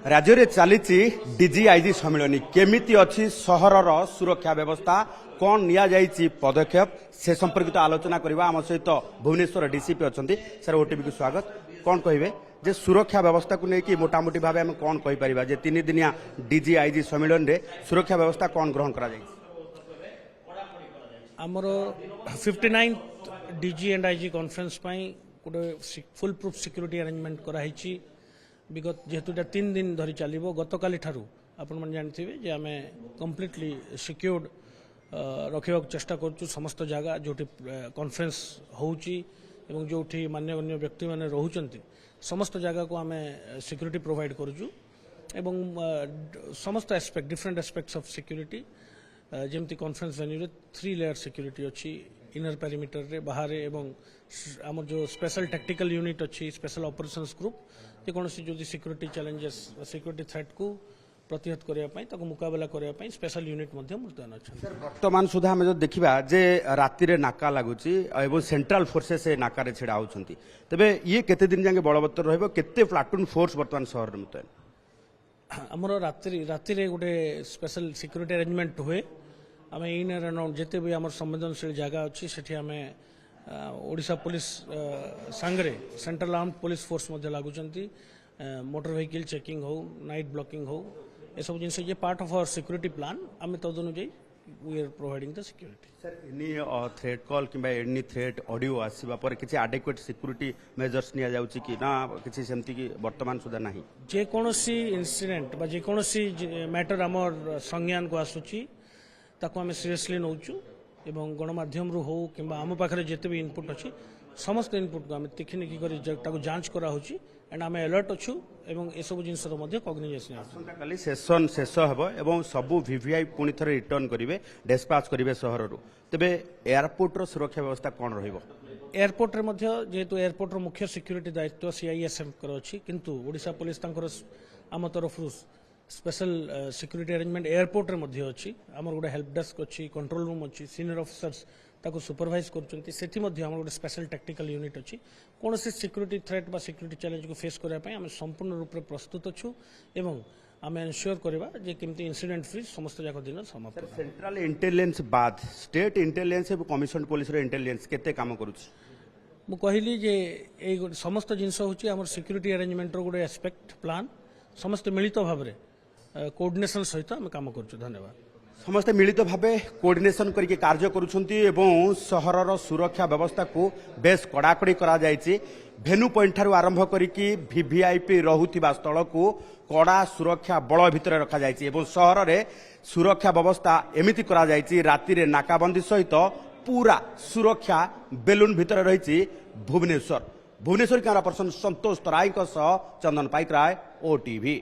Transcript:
राज्य में चली डीजीआईजी सम्मिलन केमिति अच्छी सहरर सुरक्षा व्यवस्था कौन नि पदक्षेप से संपर्कित आलोचना करवा आम सहित भुवनेश्वर डीसीपी अच्छा सर ओटीवी को स्वागत कौन कहे जे सुरक्षा व्यवस्था को लेकिन मोटामोटी भाव आम कौन कहीपर जे 3 दिनिया डीजीआईजी सम्मिलन में सुरक्षा व्यवस्था कौन ग्रहण करा आमर 59th DG and IG conference गोटे फुल प्रूफ सिक्योरिटी अरेंजमेंट कराई विगत जेहेतु 3 दिन धरी चलो गतकाली ठारू आपण जानते जे आम कम्प्लीटली सिक्योर्ड रखा चेष्टा करूँ समस्त जगह जो कॉन्फ्रेंस होउची एवं जो मान्यगण्य व्यक्ति मैंने रोचंती समस्त जगह को आम सिक्योरिटी प्रोवाइड करूँ एवं समस्त aspect different aspects of security जमती कॉन्फ्रेंस वेन्यू 3 लेयर सिक्योरिटी अच्छी इनर पेरीमीटर रे बाहर एवं आम जो स्पेशल टैक्टिकल यूनिट अच्छी स्पेशल ऑपरेशंस ग्रुप जेकोसी जो सिक्योरिटी चैलेंजेस सिक्योरिटी थ्रेट को प्रतिहत करने मुकाबला करने स्पेशल यूनिट मुतयन अच्छा वर्तमान सुधा आम जो देखा जे राति रे नाका लगुच सेंट्रल फोर्सेस नाकार छिड़ा होती तेरे ये केते दिन जाके बलवत्तर रते प्लाटून फोर्स वर्तमान सहर में मुतयन आमर राति गोटे स्पेशल सिक्योरिटी अरेंजमेंट हुए आम इन एंड अराउंड जिते भी आम संवेदनशील जगह अच्छी से आम ओडिशा पुलिस सांगरे सेंट्रल आर्म्ड पुलिस फोर्स लगुच मोटर व्हीकल चेकिंग हो नाइट ब्लॉकिंग हो ये सब जिन ये part of our security plan आम तदनुजाई we are providing the security sir any threat call कि एनी थ्रेट ऑडियो आसवा पर किसी एडेक्वेट सिक्योरिटी मेजर्स निया जाउची कि ना किसी सेमती कि वर्तमान सुधा नहीं जेकोसी इंसिडेंट बा जेकोसी मैटर आमर संज्ञान को आसुची ताको आम सीरियसली नौचु एवं गणमाध्यम हो कि आम पाखे जिते भी इनपुट अच्छी समस्त इनपुट को आम तिखिनिखि कर जांच करा एंड आम अलर्ट अच्छु एवं ए सब जिनसर कग्निजेसन सेसन शेष हो सबू वीवीआई पुणी थे रिटर्न करेंगे डिस्पाच करेंगे सहर तेरे एयरपोर्टर सुरक्षा व्यवस्था कौन एयरपोर्ट रे जेहेतु एयरपोर्ट मुख्य सिक्योरिटी दायित्व सीआईएसएफ अच्छी किंतु ओडिशा पुलिस आम तरफ स्पेशल सिक्योरिटी अरेंजमेंट एयरपोर्ट रे अच्छी आमर गोटे हेल्प डेस्क अच्छी कंट्रोल रूम अच्छी सीनियर ऑफिसर्स ताको सुपरवाइज कर गोटे स्पेशल टैक्टिकल यूनिट अच्छी कौन से सिक्योरिटी थ्रेट बा सिक्योरिटी चैलेंज को फेस करने आम संपूर्ण रूप से प्रस्तुत अच्छु एवं आम एनश्योर करवा जे केमती इंसिडेंट फ्री समस्त जाक दिन समाप्त सेंट्रल इंटेलिजेंस बाद state intelligence commission police intelligence केते काम करूछ मु कहली जे ए समस्त जिनस होची हमर सिक्योरिटी अरेंजमेंट रो गोटे एस्पेक्ट प्लान समस्त मिलित भाव रे कोऑर्डिनेशन सहित आम काम करूछु धन्यवाद समस्ते मिलित भाव कोऑर्डिनेशन करके कार्य करुछंती एवं सहरर सुरक्षा व्यवस्था को बेस कड़ाकड़ी करा जायछि भेनु पॉइंट ठारू आरंभ करिकी वीवीआईपी रहुथिबा स्थल को कड़ा सुरक्षा बल भितर रखा जायछि एवं सहर रे सुरक्षा व्यवस्था एमिति करा जायछि राति रे नाकाबंदी सहित पूरा सुरक्षा बेलून भितर रहिछि भुवनेश्वर कैमरा पर्सन संतोष तराई चंदन पाइक राय ओटीवी।